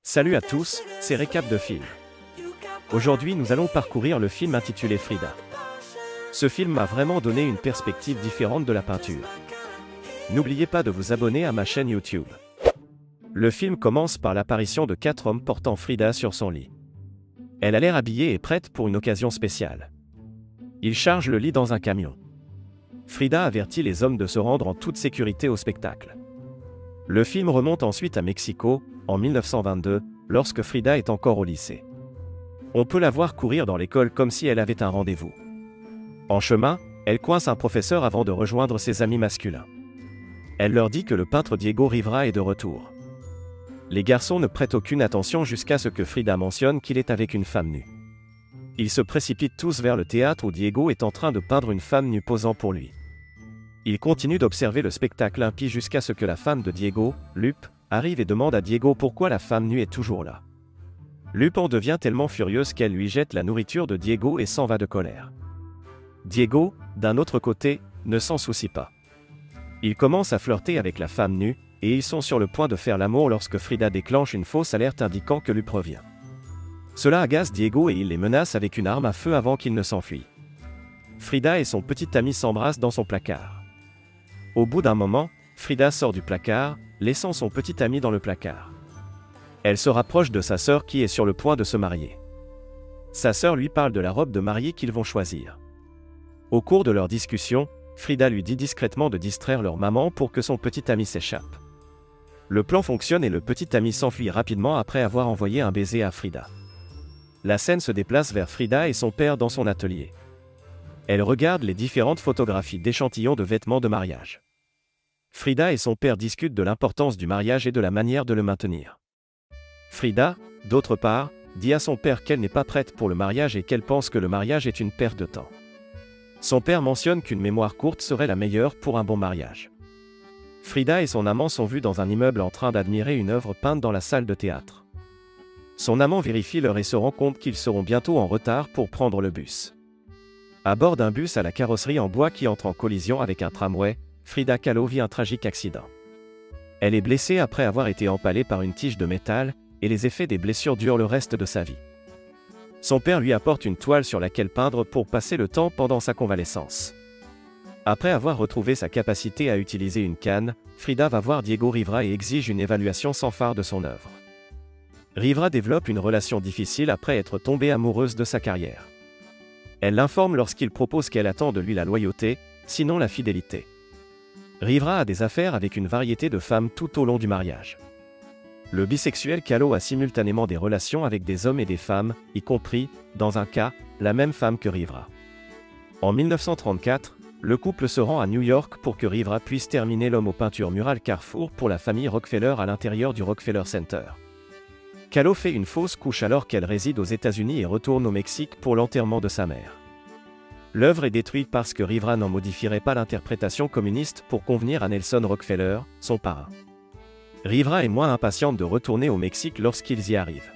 Salut à tous, c'est Récap de film. Aujourd'hui nous allons parcourir le film intitulé Frida. Ce film m'a vraiment donné une perspective différente de la peinture. N'oubliez pas de vous abonner à ma chaîne YouTube. Le film commence par l'apparition de 4 hommes portant Frida sur son lit. Elle a l'air habillée et prête pour une occasion spéciale. Ils chargent le lit dans un camion. Frida avertit les hommes de se rendre en toute sécurité au spectacle. Le film remonte ensuite à Mexico, en 1922, lorsque Frida est encore au lycée. On peut la voir courir dans l'école comme si elle avait un rendez-vous. En chemin, elle coince un professeur avant de rejoindre ses amis masculins. Elle leur dit que le peintre Diego Rivera est de retour. Les garçons ne prêtent aucune attention jusqu'à ce que Frida mentionne qu'il est avec une femme nue. Ils se précipitent tous vers le théâtre où Diego est en train de peindre une femme nue posant pour lui. Ils continuent d'observer le spectacle impie jusqu'à ce que la femme de Diego, Lupe, arrive et demande à Diego pourquoi la femme nue est toujours là. Lupe en devient tellement furieuse qu'elle lui jette la nourriture de Diego et s'en va de colère. Diego, d'un autre côté, ne s'en soucie pas. Il commence à flirter avec la femme nue, et ils sont sur le point de faire l'amour lorsque Frida déclenche une fausse alerte indiquant que Lupe revient. Cela agace Diego et il les menace avec une arme à feu avant qu'il ne s'enfuit. Frida et son petit ami s'embrassent dans son placard. Au bout d'un moment, Frida sort du placard, laissant son petit ami dans le placard. Elle se rapproche de sa sœur qui est sur le point de se marier. Sa sœur lui parle de la robe de mariée qu'ils vont choisir. Au cours de leur discussion, Frida lui dit discrètement de distraire leur maman pour que son petit ami s'échappe. Le plan fonctionne et le petit ami s'enfuit rapidement après avoir envoyé un baiser à Frida. La scène se déplace vers Frida et son père dans son atelier. Elle regarde les différentes photographies d'échantillons de vêtements de mariage. Frida et son père discutent de l'importance du mariage et de la manière de le maintenir. Frida, d'autre part, dit à son père qu'elle n'est pas prête pour le mariage et qu'elle pense que le mariage est une perte de temps. Son père mentionne qu'une mémoire courte serait la meilleure pour un bon mariage. Frida et son amant sont vus dans un immeuble en train d'admirer une œuvre peinte dans la salle de théâtre. Son amant vérifie l'heure et se rend compte qu'ils seront bientôt en retard pour prendre le bus. À bord d'un bus à la carrosserie en bois qui entre en collision avec un tramway, Frida Kahlo vit un tragique accident. Elle est blessée après avoir été empalée par une tige de métal, et les effets des blessures durent le reste de sa vie. Son père lui apporte une toile sur laquelle peindre pour passer le temps pendant sa convalescence. Après avoir retrouvé sa capacité à utiliser une canne, Frida va voir Diego Rivera et exige une évaluation sans phare de son œuvre. Rivera développe une relation difficile après être tombée amoureuse de sa carrière. Elle l'informe lorsqu'il propose qu'elle attend de lui la loyauté, sinon la fidélité. Rivera a des affaires avec une variété de femmes tout au long du mariage. Le bisexuel Kahlo a simultanément des relations avec des hommes et des femmes, y compris, dans un cas, la même femme que Rivera. En 1934, le couple se rend à New York pour que Rivera puisse terminer l'homme aux peintures murales Carrefour pour la famille Rockefeller à l'intérieur du Rockefeller Center. Kahlo fait une fausse couche alors qu'elle réside aux États-Unis et retourne au Mexique pour l'enterrement de sa mère. L'œuvre est détruite parce que Rivera n'en modifierait pas l'interprétation communiste pour convenir à Nelson Rockefeller, son parrain. Rivera est moins impatiente de retourner au Mexique lorsqu'ils y arrivent.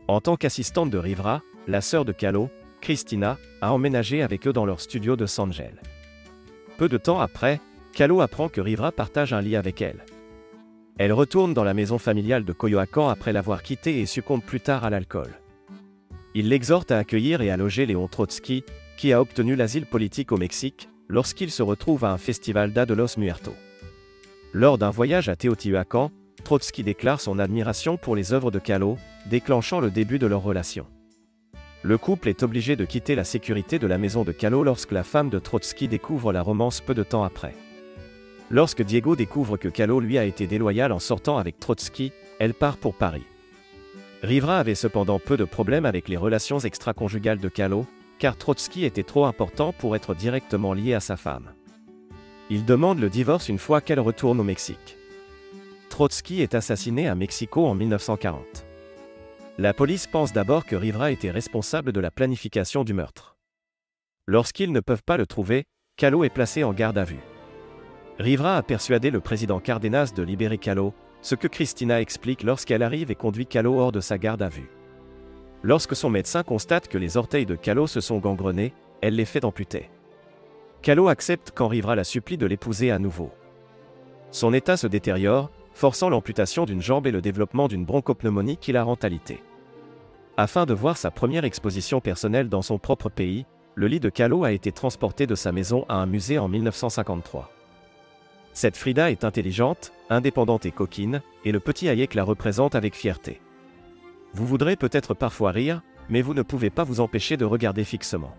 En tant qu'assistante de Rivera, la sœur de Kahlo, Cristina, a emménagé avec eux dans leur studio de Los Angeles. Peu de temps après, Kahlo apprend que Rivera partage un lit avec elle. Elle retourne dans la maison familiale de Coyoacán après l'avoir quitté et succombe plus tard à l'alcool. Il l'exhorte à accueillir et à loger Léon Trotsky, qui a obtenu l'asile politique au Mexique, lorsqu'il se retrouve à un festival d'A de los Muertos. Lors d'un voyage à Teotihuacan, Trotsky déclare son admiration pour les œuvres de Kahlo, déclenchant le début de leur relation. Le couple est obligé de quitter la sécurité de la maison de Kahlo lorsque la femme de Trotsky découvre la romance peu de temps après. Lorsque Diego découvre que Kahlo lui a été déloyal en sortant avec Trotsky, elle part pour Paris. Rivera avait cependant peu de problèmes avec les relations extra-conjugales de Kahlo, car Trotsky était trop important pour être directement lié à sa femme. Il demande le divorce une fois qu'elle retourne au Mexique. Trotsky est assassiné à Mexico en 1940. La police pense d'abord que Rivera était responsable de la planification du meurtre. Lorsqu'ils ne peuvent pas le trouver, Kahlo est placé en garde à vue. Rivera a persuadé le président Cárdenas de libérer Kahlo, ce que Cristina explique lorsqu'elle arrive et conduit Kahlo hors de sa garde à vue. Lorsque son médecin constate que les orteils de Kahlo se sont gangrenés, elle les fait amputer. Kahlo accepte quand Rivera la supplie de l'épouser à nouveau. Son état se détériore, forçant l'amputation d'une jambe et le développement d'une bronchopneumonie qui la rend alitée. Afin de voir sa première exposition personnelle dans son propre pays, le lit de Kahlo a été transporté de sa maison à un musée en 1953. Cette Frida est intelligente, indépendante et coquine, et le petit Hayek la représente avec fierté. Vous voudrez peut-être parfois rire, mais vous ne pouvez pas vous empêcher de regarder fixement.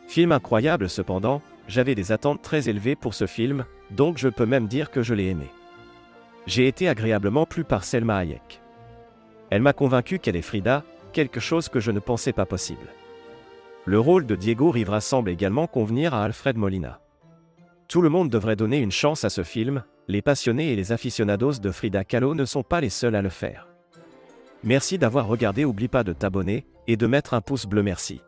Film incroyable cependant, j'avais des attentes très élevées pour ce film, donc je peux même dire que je l'ai aimé. J'ai été agréablement plu par Selma Hayek. Elle m'a convaincu qu'elle est Frida, quelque chose que je ne pensais pas possible. Le rôle de Diego Rivera semble également convenir à Alfred Molina. Tout le monde devrait donner une chance à ce film, les passionnés et les aficionados de Frida Kahlo ne sont pas les seuls à le faire. Merci d'avoir regardé, n'oublie pas de t'abonner, et de mettre un pouce bleu merci.